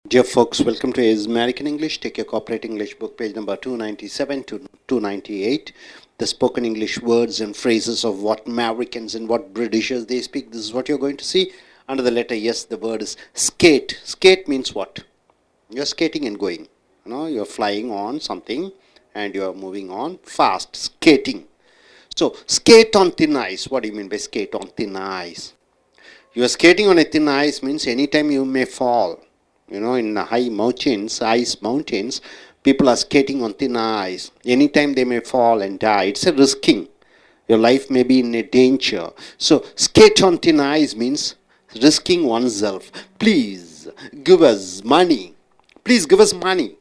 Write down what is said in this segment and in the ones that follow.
Dear folks, welcome to Is American English. Take your corporate English book, page number 297 to 298. The spoken English words and phrases of what Americans and what Britishers they speak. This is what you're going to see. Under the letter yes, the word is skate. Skate means what? You're skating and going. You're flying on something and you're moving on fast. Skating. So, skate on thin ice. What do you mean by skate on thin ice? You are skating on a thin ice means anytime you may fall. In high mountains, ice mountains, people are skating on thin ice. Anytime they may fall and die. It's a risking. Your life may be in a danger. So, skate on thin ice means risking oneself. Please give us money. Please give us money.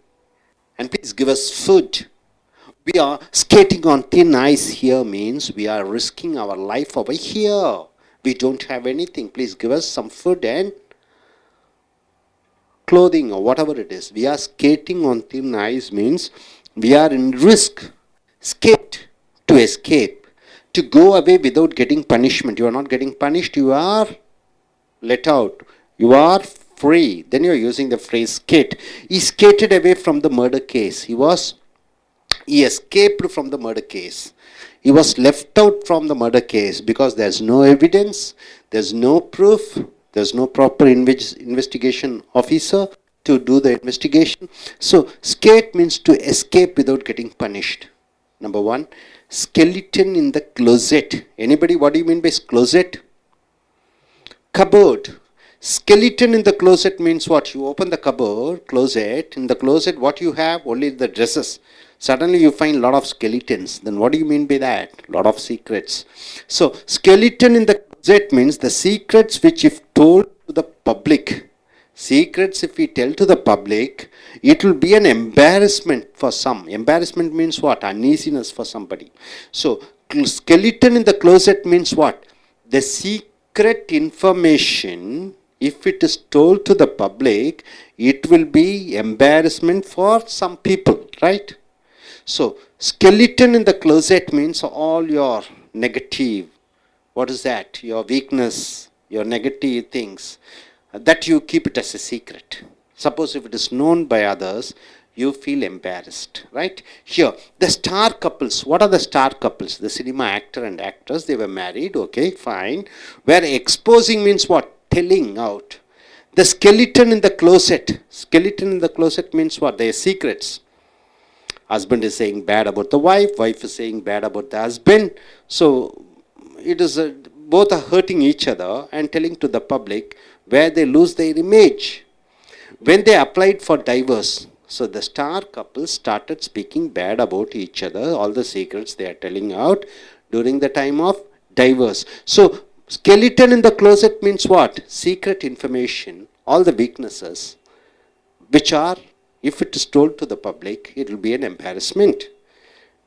And please give us food. We are skating on thin ice here means we are risking our life over here. We don't have anything. Please give us some food and clothing or whatever it is. We are skating on thin ice means we are in risk. Skate, to escape, to go away without getting punishment. You are not getting punished, you are let out. You are free. Then you are using the phrase skate. He skated away from the murder case. He escaped from the murder case. He was left out from the murder case because there's no evidence, there's no proof, there's no proper investigation officer to do the investigation. So, skate means to escape without getting punished. Number one, skeleton in the closet. Anybody, what do you mean by closet? Cupboard. Skeleton in the closet means what? You open the cupboard, closet. In the closet, what you have? Only the dresses. Suddenly you find a lot of skeletons. Then what do you mean by that? A lot of secrets. So, skeleton in the closet means the secrets which if told to the public. Secrets if we tell to the public, it will be an embarrassment for some. Embarrassment means what? Uneasiness for somebody. So, skeleton in the closet means what? The secret information, if it is told to the public, it will be embarrassment for some people, right? So, skeleton in the closet means all your negative, what is that? Your weakness, your negative things, that you keep it as a secret. Suppose if it is known by others, you feel embarrassed, right? Here, the star couples. What are the star couples? The cinema actor and actress, they were married, okay, fine. Where exposing means what? Telling out. The skeleton in the closet. Skeleton in the closet means what? Their secrets. Husband is saying bad about the wife is saying bad about the husband. So, it is both are hurting each other and telling to the public where they lose their image. When they applied for divorce, so the star couple started speaking bad about each other, all the secrets they are telling out during the time of divorce. So, skeleton in the closet means what? Secret information, all the weaknesses, which are, if it is told to the public, it will be an embarrassment.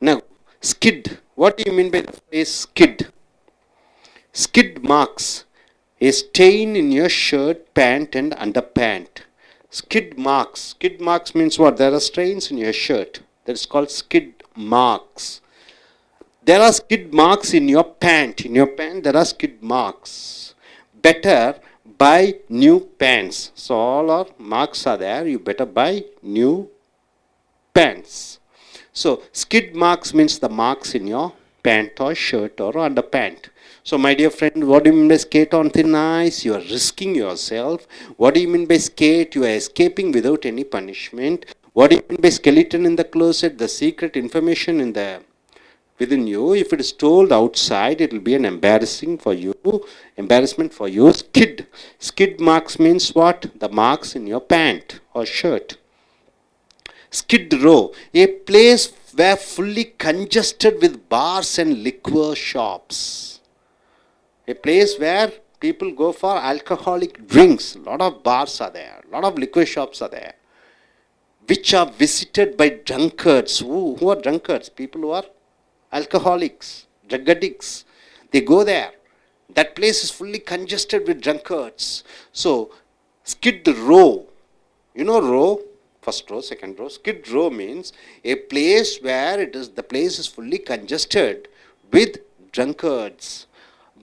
Now, skid. What do you mean by the phrase skid? Skid marks. A stain in your shirt, pant and underpant. Skid marks. Skid marks means what? There are stains in your shirt. That is called skid marks. There are skid marks in your pant. In your pant there are skid marks. Better buy new pants. So all our marks are there. You better buy new pants. So skid marks means the marks in your pant or shirt or underpant. So my dear friend, what do you mean by skate on thin ice? You are risking yourself. What do you mean by skate? You are escaping without any punishment. What do you mean by skeleton in the closet? The secret information in the within you. If it is told outside, it will be an embarrassment for you. Skid. Skid marks means what? The marks in your pant or shirt. Skid Row, a place where fully congested with bars and liquor shops. A place where people go for alcoholic drinks. A lot of bars are there. A lot of liquor shops are there. Which are visited by drunkards. Who are drunkards? People who are alcoholics, drug addicts. They go there. That place is fully congested with drunkards. So, Skid Row. You know row? First row, second row. Skid Row means a place where the place is fully congested with drunkards.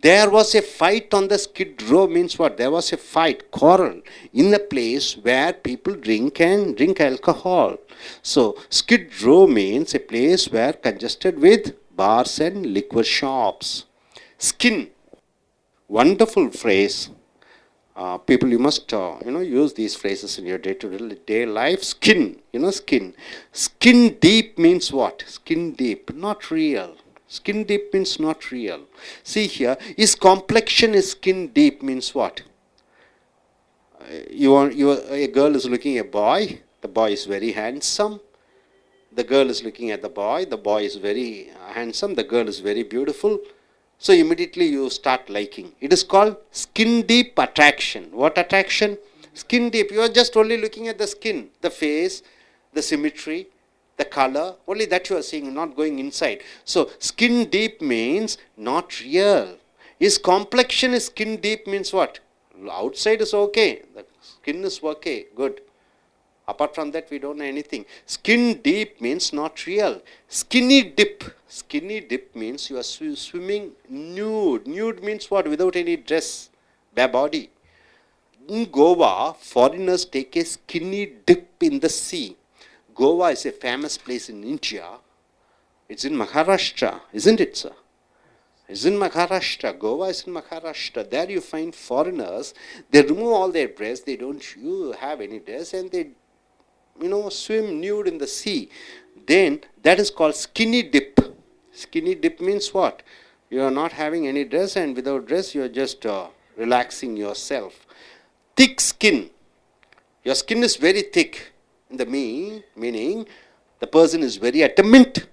There was a fight on the Skid Row means what? There was a fight, quarrel in a place where people drink alcohol. So Skid Row means a place where congested with bars and liquor shops. Skin, wonderful phrase. People, you must use these phrases in your day-to-day life. Skin, skin. Skin deep means what? Skin deep, not real. Skin deep means not real. See here, his complexion is skin deep means what? A girl is looking at a boy. The boy is very handsome. The girl is looking at the boy is very handsome, the girl is very beautiful. So immediately you start liking. It is called skin deep attraction. What attraction? Skin deep. You are just only looking at the skin, the face, the symmetry, the color. Only that you are seeing, not going inside. So skin deep means not real. His complexion is skin deep means what? Outside is okay. The skin is okay. Good. Apart from that, we don't know anything. Skin deep means not real. Skinny dip. Skinny dip means you are swimming nude. Nude means what? Without any dress, bare body. In Goa, foreigners take a skinny dip in the sea. Goa is a famous place in India. It's in Maharashtra, isn't it, sir? It's in Maharashtra. Goa is in Maharashtra. There you find foreigners. They remove all their dress. They don't have any dress, and they swim nude in the sea. Then that is called skinny dip. Skinny dip means what? You are not having any dress, and without dress you are just relaxing yourself. Thick skin. Your skin is very thick. In the meaning the person is very adamant.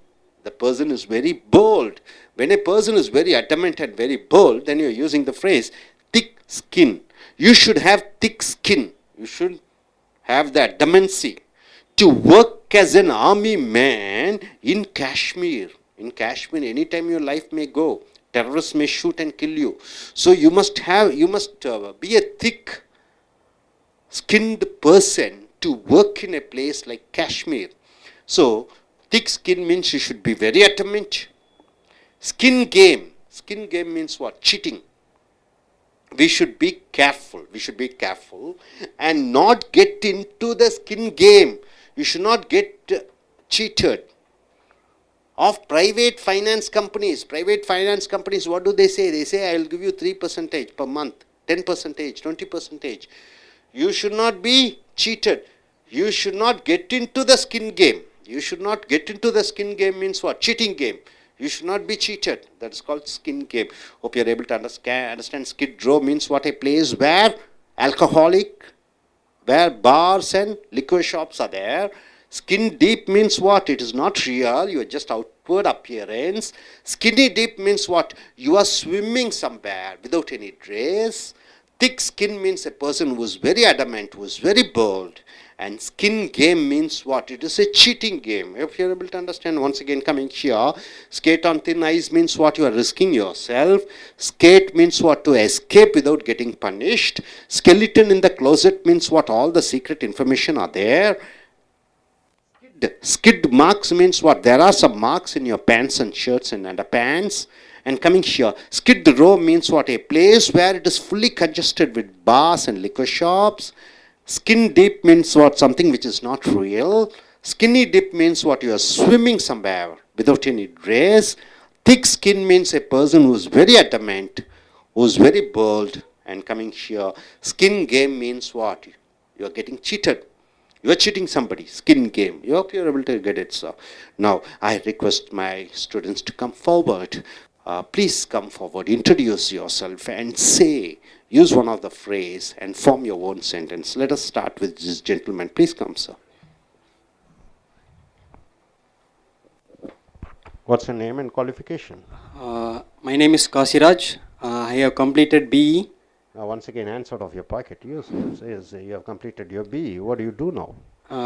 The person is very bold. When a person is very adamant and very bold, then you are using the phrase thick skin. You should have thick skin. You should have the adamancy to work as an army man in Kashmir. In Kashmir, anytime your life may go, terrorists may shoot and kill you. So you must be a thick-skinned person to work in a place like Kashmir. So thick skin means you should be very adamant. Skin game. Skin game means what? Cheating. We should be careful. We should be careful and not get into the skin game. You should not get cheated. Of private finance companies, what do they say? They say, I will give you 3% per month, 10%, 20%. You should not be cheated. You should not get into the skin game. You should not get into the skin game means what? Cheating game. You should not be cheated. That is called skin game. Hope you are able to understand. Skid Row means what? A place where where bars and liquor shops are there. Skin deep means what? It is not real. You are just outward appearance. Skinny deep means what? You are swimming somewhere without any dress. Thick skin means a person who is very adamant, who is very bold. And skin game means what? It is a cheating game. If you are able to understand, once again coming here, skate on thin ice means what? You are risking yourself. Skate means what? To escape without getting punished. Skeleton in the closet means what? All the secret information are there. Skid marks means what? There are some marks in your pants and shirts and underpants. And coming here, Skid Row means what? A place where it is fully congested with bars and liquor shops. Skin deep means what? Something which is not real. Skinny dip means what? You are swimming somewhere without any dress. Thick skin means a person who is very adamant, who is very bold. And coming here, skin game means what? You are getting cheated. You are cheating somebody. Skin game. You hope you are able to get it, sir. Now, I request my students to come forward. Please come forward, introduce yourself and say, use one of the phrase and form your own sentence. Let us start with this gentleman. Please come, sir. What's your name and qualification? My name is Kasiraj. I have completed BE. Once again, hands out of your pocket. You says you have completed your BE. What do you do now?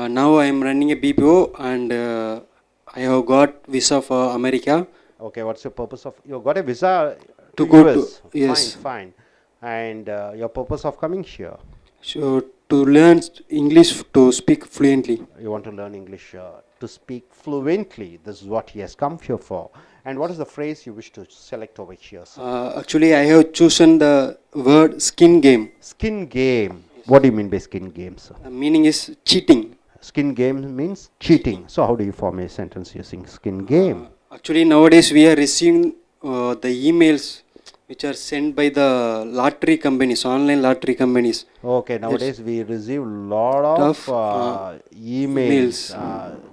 Now I am running a BPO and I have got visa for America. Okay, what's your purpose of, you got a visa to go US? to, yes. Fine. And your purpose of coming here? So to learn English to speak fluently. You want to learn English to speak fluently. This is what he has come here for. And what is the phrase you wish to select over here, sir? Actually, I have chosen the word skin game. Skin game. What do you mean by skin game, sir? Meaning is cheating. Skin game means cheating. So how do you form a sentence using skin game? Actually, nowadays we are receiving the emails which are sent by the lottery companies, online lottery companies. Okay, nowadays we receive lot of Tough, emails. emails.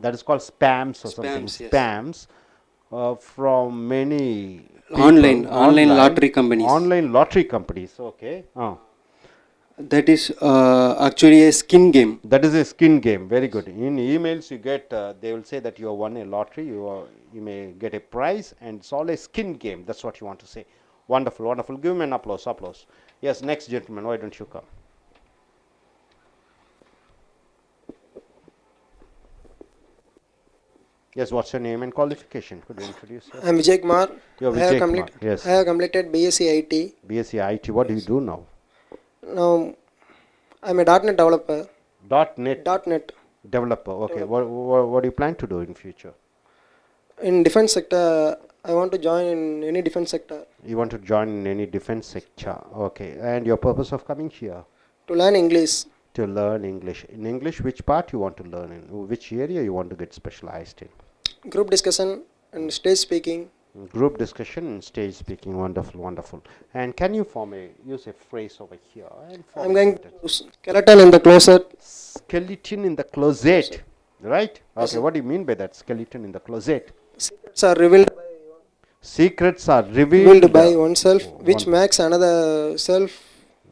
That is called spams or something. Spams, yes. Spams from many Online lottery companies. Online lottery companies. Okay. That is actually a skin game. That is a skin game. Very good. In emails you get, they will say that you have won a lottery, you may get a prize, and it's all a skin game. That's what you want to say. Wonderful, wonderful. Give me an applause, applause. Yes, next gentleman, why don't you come? Yes, what's your name and qualification? Could you introduce yourself? I'm Vijay Kumar. You're I have Vijay Kumar, yes. I have completed BSc IT. BSc IT, what do you do now? Now I'm a .NET developer. .NET .NET developer, okay. What do you plan to do in future? in defense sector. I want to join in any defense sector You want to join in any defense sector, okay. And your purpose of coming here? to learn English. To learn English. In English, which part you want to learn in? Which area you want to get specialized in? Group discussion and stage speaking. Group discussion and stage speaking. Wonderful, wonderful. And can you use a phrase over here? And form I'm a going sentence. to skeleton in the closet. Skeleton in the closet, right? Yes, Okay, what do you mean by that? Skeleton in the closet. Secrets are revealed Secrets are revealed by oneself, which one- makes another self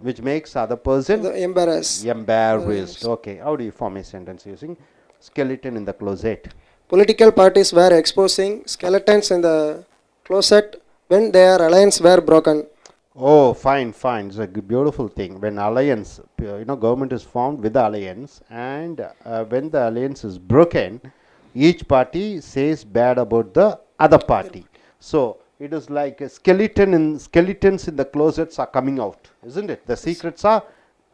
which makes other person embarrassed. embarrassed. Okay, how do you form a sentence using skeleton in the closet? Political parties were exposing skeletons in the closet when their alliance were broken. Oh, fine, fine. It's a beautiful thing. When alliance, government is formed with the alliance, and when the alliance is broken, each party says bad about the other party. So it is like a skeletons in the closets are coming out, isn't it? The secrets are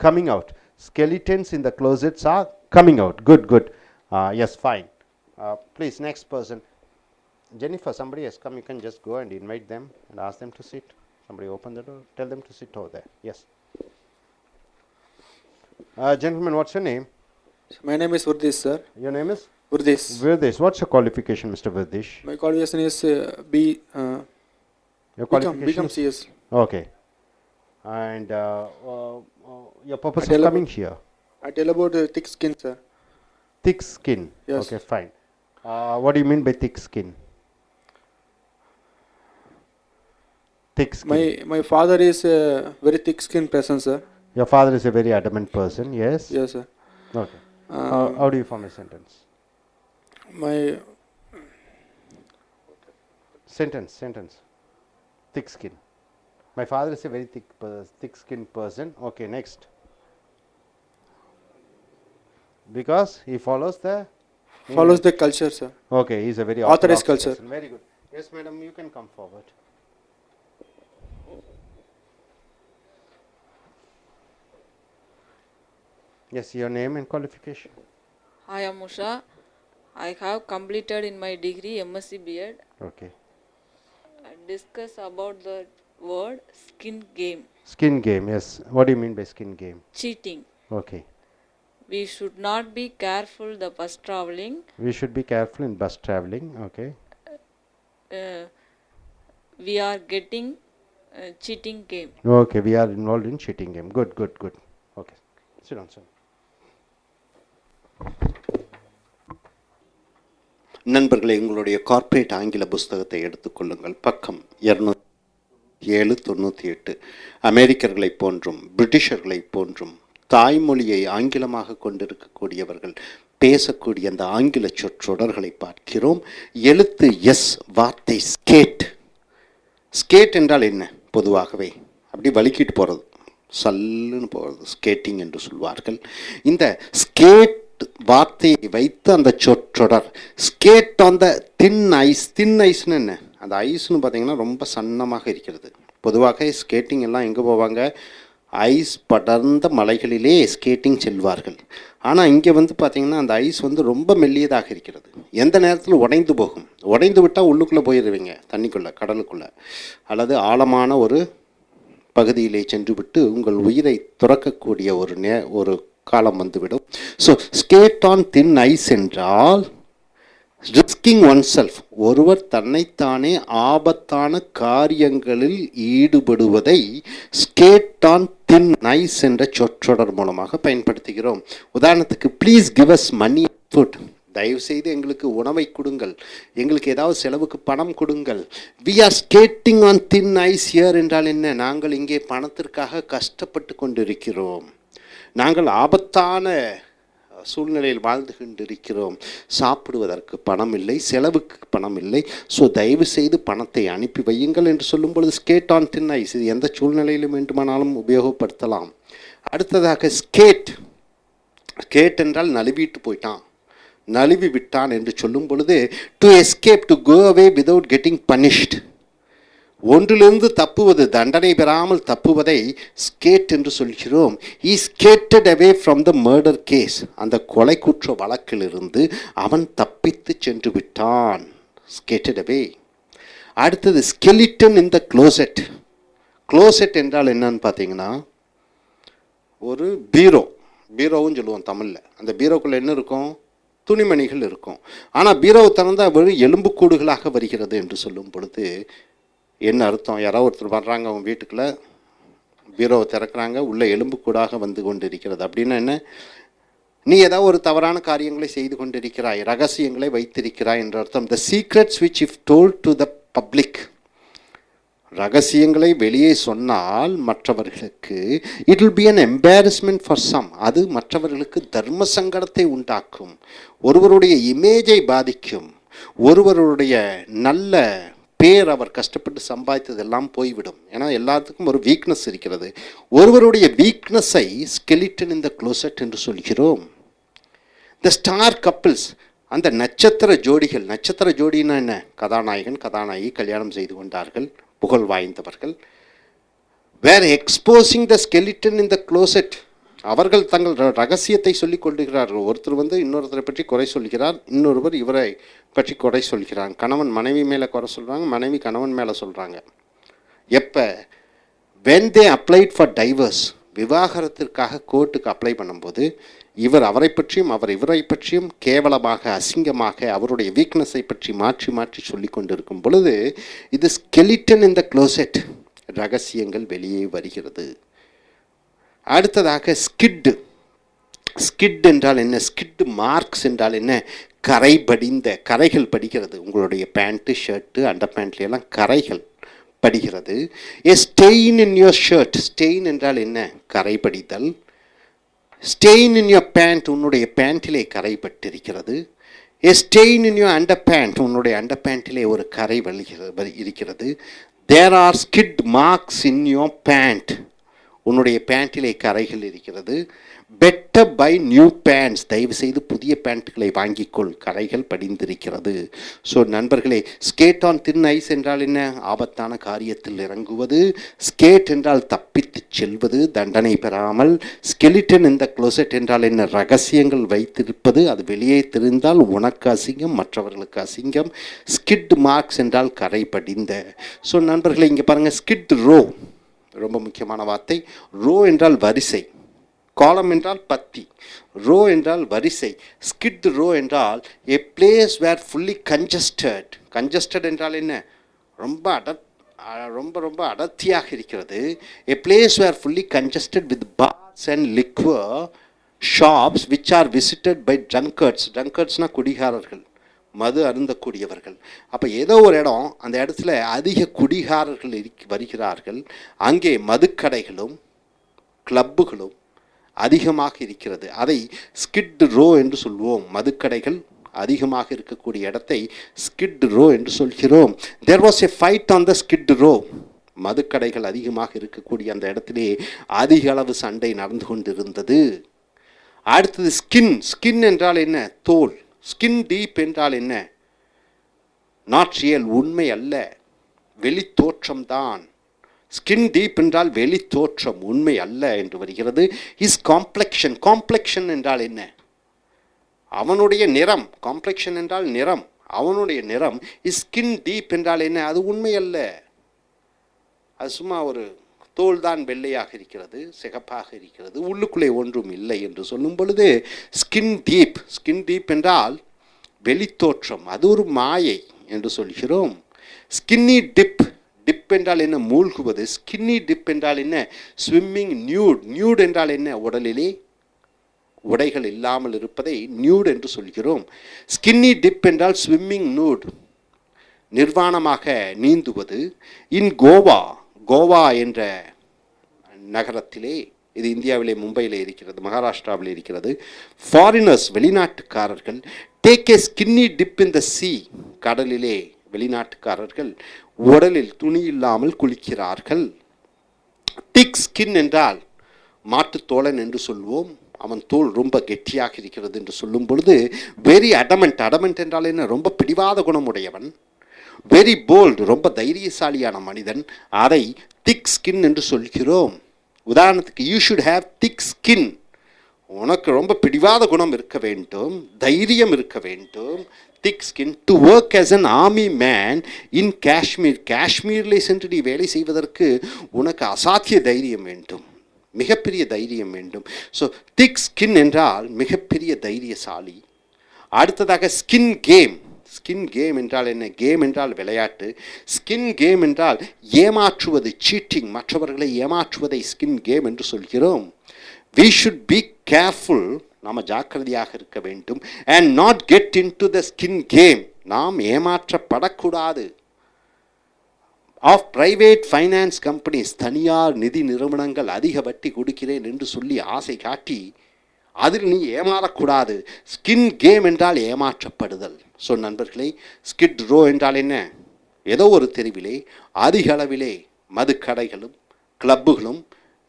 coming out. Skeletons in the closets are coming out. Good, good. Yes, fine. Please, next person. Jennifer, somebody has come. You can just go and invite them and ask them to sit. Somebody open the door. Tell them to sit over there. Yes. Gentlemen, what's your name? My name is Urdish, sir. Your name is? Urdish. Virdish. What's your qualification, Mr. Virdish? My qualification is Your become qualification? CS. Okay. And your purpose I of tell coming here? I tell about thick skin, sir. Thick skin. Yes. Okay, fine. What do you mean by thick skin? Thick skin. My father is a very thick skin person, sir. Your father is a very adamant person, yes? Yes, sir. Okay. How do you form a sentence? My Sentence. Thick skin. My father is a very thick-skinned person. Okay, next. Because he follows the culture, sir. Okay, he is a very Authorized orthodox culture. person. Very good. Yes, madam, you can come forward. Yes, your name and qualification. Hi, I'm Usha. I have completed in my degree MSc B.Ed. Okay. Discuss about the word skin game, Skin game, yes. What do you mean by skin game? cheating. Okay. We should not be careful the bus traveling. We should be careful in bus traveling. Okay. We are getting cheating game. Okay, we are involved in cheating game. Good, good, good. Okay. Sit down, sir. நண்பர்களே, உங்களுடைய corporate ஆங்கில புஸ்தகத்தை எடுத்துக்கொள்ளுங்கள். பக்கம் 207-98. அமெரிக்கர்களைப் போன்றும் பிரிட்டிஷர்களைப் போன்றும் தாய்மொழியை ஆங்கிலமாக கொண்டிருக்கக்கூடியவர்கள் பேசக்கூடிய அந்த ஆங்கில சொற்றொடர்களை பார்க்கிறோம். எழுத்து எஸ், வார்த்தை ஸ்கேட். ஸ்கேட் என்றால் என்ன? பொதுவாகவே அப்படி வலிக்கிட்டு போகிறது, சல்லுன்னு போகிறது, ஸ்கேட்டிங் என்று சொல்வார்கள். இந்த ஸ்கேட் வார்த்தையை வைத்து அந்த சொற்றொடர் skate on the thin ice. Thin ஐஸ்னு என்ன? அந்த ஐஸ்னு பார்த்தீங்கன்னா ரொம்ப சன்னமாக இருக்கிறது. பொதுவாக ஸ்கேட்டிங் எல்லாம் எங்கே போவாங்க? ஐஸ் படர்ந்த மலைகளிலே ஸ்கேட்டிங் செல்வார்கள். ஆனால் இங்கே வந்து பார்த்திங்கன்னா அந்த ஐஸ் வந்து ரொம்ப மெல்லியதாக இருக்கிறது. எந்த நேரத்தில் உடைந்து போகும். உடைந்து விட்டால் உள்ளுக்குள்ளே போயிடுவீங்க, தண்ணிக்குள்ளே, கடலுக்குள்ளே, அல்லது ஆழமான ஒரு பகுதியிலே சென்று விட்டு உங்கள் உயிரை துறக்கக்கூடிய ஒரு காலம் வந்துவிடும். So skate on thin ice என்றால் ரிஸ்கிங் ஒன் செல்ஃப், ஒருவர் தன்னைத்தானே ஆபத்தான காரியங்களில் ஈடுபடுவதை ஸ்கேட் ஆன் தின் ஐஸ் என்ற சொற்றொடர் மூலமாக பயன்படுத்துகிறோம். உதாரணத்துக்கு, please give us money food, தயவுசெய்து எங்களுக்கு உணவை கொடுங்கள், எங்களுக்கு ஏதாவது செலவுக்கு பணம் கொடுங்கள். We are skating on thin ice here என்றால் என்ன? நாங்கள் இங்கே பணத்திற்காக கஷ்டப்பட்டு கொண்டிருக்கிறோம், நாங்கள் ஆபத்தான சூழ்நிலையில் வாழ்ந்து கொண்டிருக்கிறோம், சாப்பிடுவதற்கு பணம் இல்லை, செலவுக்கு பணம் இல்லை, ஸோ தயவு செய்து பணத்தை அனுப்பி வையுங்கள் என்று சொல்லும் பொழுது ஸ்கேட் ஆன் தின் ஐஸ், இது எந்த சூழ்நிலையிலும் வேண்டுமானாலும் உபயோகப்படுத்தலாம். அடுத்ததாக ஸ்கேட், ஸ்கேட் என்றால் நழுவிட்டு போயிட்டான், நழுவி விட்டான் என்று சொல்லும் பொழுது to escape, to go away without getting punished, ஒன்றிலிருந்து தப்புவது, தண்டனை பெறாமல் தப்புவதை ஸ்கேட் என்று சொல்கிறோம். He skated away from the murder case, அந்த கொலை குற்ற வழக்கிலிருந்து அவன் தப்பித்து சென்று விட்டான், ஸ்கேட்டட் அவே. அடுத்தது skeleton in the closet. Closet என்றால் என்னன்னு பார்த்தீங்கன்னா ஒரு பீரோவும் சொல்லுவோம் தமிழில். அந்த பீரோக்குள்ளே என்ன இருக்கும்? துணிமணிகள் இருக்கும். ஆனால் பீரோவை திறந்தால் வெறும் எலும்புக்கூடுகளாக வருகிறது என்று சொல்லும் பொழுது என்ன அர்த்தம்? யாராவது ஒருத்தர் வர்றாங்க அவங்க வீட்டுக்குள்ளே, பீரோவை திறக்கிறாங்க, உள்ள எலும்புக்கூடாக வந்து கொண்டு இருக்கிறது. அப்படின்னா என்ன? நீ ஏதாவது ஒரு தவறான காரியங்களை செய்து கொண்டிருக்கிறாய், ரகசியங்களை வைத்திருக்கிறாய் என்ற அர்த்தம். The secrets which if told to the public, ரகசியங்களை வெளியே சொன்னால் மற்றவர்களுக்கு it will be an embarrassment for some, அது மற்றவர்களுக்கு தர்ம சங்கடத்தை உண்டாக்கும், ஒருவருடைய இமேஜை பாதிக்கும், ஒருவருடைய நல்ல பேர், அவர் கஷ்டப்பட்டு சம்பாதித்ததெல்லாம் போய்விடும். ஏன்னா எல்லாத்துக்கும் ஒரு வீக்னஸ் இருக்கிறது. ஒருவருடைய வீக்னஸை ஸ்கெலிட்டன் இன் த க்ளோசெட் என்று சொல்கிறோம். த ஸ்டார் கப்பிள்ஸ், அந்த நட்சத்திர ஜோடிகள். நட்சத்திர ஜோடினா என்ன? கதாநாயகன் கதாநாயகி கல்யாணம் செய்து கொண்டார்கள், புகழ் வாய்ந்தவர்கள். Were exposing the skeleton in the closet, அவர்கள் தங்கள் ரகசியத்தை சொல்லிக் கொள்கிறார்கள். ஒருத்தர் வந்து இன்னொருத்தரை பற்றி குறை சொல்கிறார், இன்னொருவர் இவரை பற்றி குறை சொல்கிறாங்க. கணவன் மனைவி மேலே குறை சொல்கிறாங்க, மனைவி கணவன் மேலே சொல்கிறாங்க. எப்போ? when they applied for divorce, விவாகரத்திற்காக கோர்ட்டுக்கு அப்ளை பண்ணும்போது இவர் அவரை பற்றியும் அவர் இவரை பற்றியும் கேவலமாக அசிங்கமாக அவருடைய வீக்னஸை பற்றி மாற்றி மாற்றி சொல்லி கொண்டிருக்கும் பொழுது இது ஸ்கெலிட்டன் இன் த க்ளோசெட், ரகசியங்கள் வெளியே வருகிறது. அடுத்ததாக ஸ்கிட். ஸ்கிட் என்றால் என்ன? ஸ்கிட் மார்க்ஸ் என்றால் என்ன? கரை படிந்த, கரைகள் படிக்கிறது. உங்களுடைய பேண்ட்டு ஷர்ட்டு அண்டர் பேண்ட்லாம் கரைகள் படிக்கிறது. A stain in your shirt, stain என்றால் என்ன? கரை படிதல். ஸ்டெயின் இன் யுவர் பேண்ட், உன்னுடைய பேண்ட்டிலே கரை பட்டிருக்கிறது. A stain in your under pant, உன்னுடைய அண்டர் பேண்ட்டிலே ஒரு கரை இருக்கிறது. There are skid marks in your pant, உன்னுடைய பேண்ட்டிலே கரைகள் இருக்கிறது. பெட்டர் பை நியூ பேண்ட்ஸ், தயவு செய்து புதிய பேண்ட்டுகளை வாங்கிக்கொள், கரைகள் படிந்திருக்கிறது. ஸோ நண்பர்களே, ஸ்கேட் ஆன் தின் ஐஸ் என்றால் என்ன? ஆபத்தான காரியத்தில் இறங்குவது. ஸ்கேட் என்றால் தப்பித்து செல்வது, தண்டனை பெறாமல். ஸ்கெலிட்டன் இந்த க்ளோசெட் என்றால் என்ன? ரகசியங்கள் வைத்திருப்பது, அது வெளியே தெரிந்தால் உனக்கு அசிங்கம், மற்றவர்களுக்கு அசிங்கம். ஸ்கிட் மார்க்ஸ் என்றால் கரை படிந்த. ஸோ நண்பர்களே, இங்கே பாருங்கள், ஸ்கிட் ரோ ரொம்ப முக்கியமான வார்த்தை. ரோ என்றால் வரிசை, காலம் என்றால் பத்தி, ரோ என்றால் வரிசை. ஸ்கிட் ரோ என்றால் a place where fully congested. congested என்றால் என்ன? ரொம்ப அடர்த்தியாக இருக்கிறது. a place where fully congested with bars and liquor shops which are visited by drunkards. drunkardsனா குடிகாரர்கள், மது அருந்தக்கூடியவர்கள். அப்போ ஏதோ ஒரு இடம், அந்த இடத்துல அதிக குடிகாரர்கள் வருகிறார்கள், அங்கே மதுக்கடைகளும் கிளப்புகளும் அதிகமாக இருக்கிறது. அதை ஸ்கிட் ரோ என்று சொல்வோம். மதுக்கடைகள் அதிகமாக இருக்கக்கூடிய இடத்தை ஸ்கிட் ரோ என்று சொல்கிறோம். There was a fight on the skid row. மதுக்கடைகள் அதிகமாக இருக்கக்கூடிய அந்த இடத்திலே அதிக அளவு சண்டை நடந்து கொண்டிருந்தது. அடுத்தது ஸ்கின். ஸ்கின் என்றால் என்ன? தோல். ஸ்கின் டீப் என்றால் என்ன? நாட் ரியல், உண்மை அல்ல, வெளி தோற்றம்தான். ஸ்கின் டீப் என்றால் வெளி தோற்றம், உண்மை அல்ல என்று வருகிறது. இஸ் காம்ப்ளெக்ஷன், காம்ப்ளெக்ஷன் என்றால் என்ன? அவனுடைய நிறம், காம்ப்ளெக்ஷன் என்றால் நிறம், அவனுடைய நிறம். இஸ் ஸ்கின் டீப் என்றால் என்ன? அது உண்மை அல்ல. அது சும்மா ஒரு தோல் தான் வெள்ளையாக இருக்கிறது, சிகப்பாக இருக்கிறது, உள்ளுக்குள்ளே ஒன்றும் இல்லை என்று சொல்லும் பொழுது ஸ்கின் டீப், ஸ்கின் டீப் என்றால் வெளித்தோற்றம், அது ஒரு மாயை என்று சொல்கிறோம். ஸ்கின்னி டிப், டிப் என்றால் என்ன? மூழ்குவது. ஸ்கின்னி டிப் என்றால் என்ன? ஸ்விம்மிங் நியூட், நியூட் என்றால் என்ன? உடலிலே உடைகள் இல்லாமல் இருப்பதை நியூட் என்று சொல்கிறோம். ஸ்கின்னி டிப் என்றால் ஸ்விம்மிங் நியூட், நிர்வாணமாக நீந்துவது. இன் கோவா, கோவா என்ற நகரத்திலே, இது இந்தியாவிலே மும்பையில் இருக்கிறது, மகாராஷ்டிராவில் இருக்கிறது. ஃபாரினர்ஸ், வெளிநாட்டுக்காரர்கள், take a skinny dip in the sea, கடலிலே வெளிநாட்டுக்காரர்கள் உடலில் துணி இல்லாமல் குளிக்கிறார்கள். திக் ஸ்கின் என்றால் மாட்டுத்தோழன் என்று சொல்வோம். அவன் தோல் ரொம்ப கெட்டியாக இருக்கிறது என்று சொல்லும் பொழுது வெரி அடமெண்ட், அடமெண்ட் என்றால் என்ன? ரொம்ப பிடிவாத குணமுடையவன். வெரி போல்டு, ரொம்ப தைரியசாலியான மனிதன். அதை திக் ஸ்கின் என்று சொல்கிறோம். உதாரணத்துக்கு, you should have thick skin, உனக்கு ரொம்ப பிடிவாத குணம் இருக்க வேண்டும், தைரியம் இருக்க வேண்டும். Thick skin to work as an army man in Kashmir, காஷ்மீரிலே சென்று நீ வேலை செய்வதற்கு உனக்கு அசாத்திய தைரியம் வேண்டும், மிகப்பெரிய தைரியம் வேண்டும். ஸோ திக் ஸ்கின் என்றால் மிகப்பெரிய தைரியசாலி. அடுத்ததாக ஸ்கின் கேம், ஸ்கின் கேம் என்றால் என்ன? கேம் என்றால் விளையாட்டு. ஸ்கின் கேம் என்றால் ஏமாற்றுவது, சீட்டிங், மற்றவர்களை ஏமாற்றுவதை ஸ்கின் கேம் என்று சொல்கிறோம். we should be careful, நாம் ஜாக்கிரதையாக இருக்க வேண்டும். and not get into the skin game, நாம் ஏமாற்றப்படக்கூடாது. ஆஃப் பிரைவேட் ஃபைனான்ஸ் கம்பெனிஸ், தனியார் நிதி நிறுவனங்கள் அதிக வட்டி கொடுக்கிறேன் என்று சொல்லி ஆசை காட்டி அதில் நீ ஏமாறக்கூடாது. ஸ்கின் கேம் என்றால் ஏமாற்றப்படுதல். ஸோ நண்பர்களே, ஸ்கிட் ரோ என்றால் என்ன? ஏதோ ஒரு தெருவிலே அதிக அளவிலே மதுக்கடைகளும் கிளப்புகளும்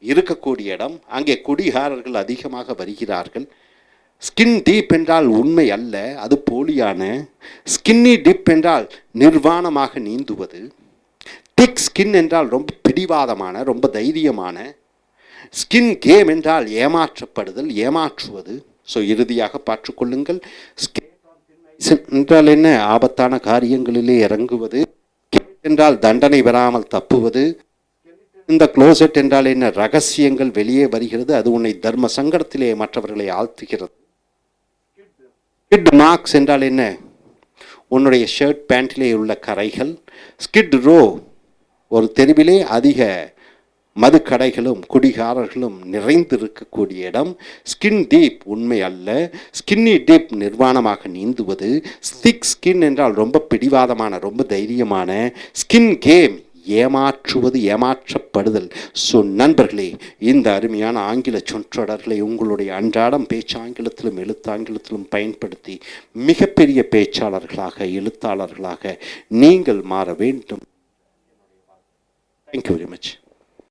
இருக்கக்கூடிய இடம், அங்கே குடிகாரர்கள் அதிகமாக வருகிறார்கள். ஸ்கின் டீப் என்றால் உண்மை அல்ல, அது போலியான. ஸ்கின்னி டிப் என்றால் நிர்வாணமாக நீந்துவது. திக் ஸ்கின் என்றால் ரொம்ப பிடிவாதமான, ரொம்ப தைரியமான. ஸ்கின் கேம் என்றால் ஏமாற்றப்படுதல், ஏமாற்றுவது. ஸோ இறுதியாக பார்த்துக்கொள்ளுங்கள், ஸ்கின் என்றால் என்ன? ஆபத்தான காரியங்களிலே இறங்குவது. என்றால் தண்டனை பெறாமல் தப்புவது. இந்த க்ளோசெட் என்றால் என்ன? ரகசியங்கள் வெளியே வருகிறது, அது உன்னை தர்ம சங்கடத்திலே மற்றவர்களை ஆழ்த்துகிறது. ஸ்கிட் மார்க்ஸ் என்றால் என்ன? உன்னுடைய ஷர்ட் பேண்டிலே உள்ள கரைகள். ஸ்கிட் ரோ, ஒரு தெருவிலே அதிக மதுக்கடைகளும் குடிகாரர்களும் நிறைந்திருக்கக்கூடிய இடம். ஸ்கின் டீப் உண்மை அல்ல, ஸ்கின்னி டீப் நிர்வாணமாக நீந்துவது. திக் ஸ்கின் என்றால் ரொம்ப பிடிவாதமான, ரொம்ப தைரியமான. ஸ்கின் கேம் ஏமாற்றுவது, ஏமாற்றப்படுதல். ஸோ நண்பர்களே, இந்த அருமையான ஆங்கில சொற்றொடர்களை உங்களுடைய அன்றாடம் பேச்சாங்கிலத்திலும் எழுத்தாங்கிலத்திலும் பயன்படுத்தி மிகப்பெரிய பேச்சாளர்களாக, எழுத்தாளர்களாக நீங்கள் மாற வேண்டும். Thank you very much.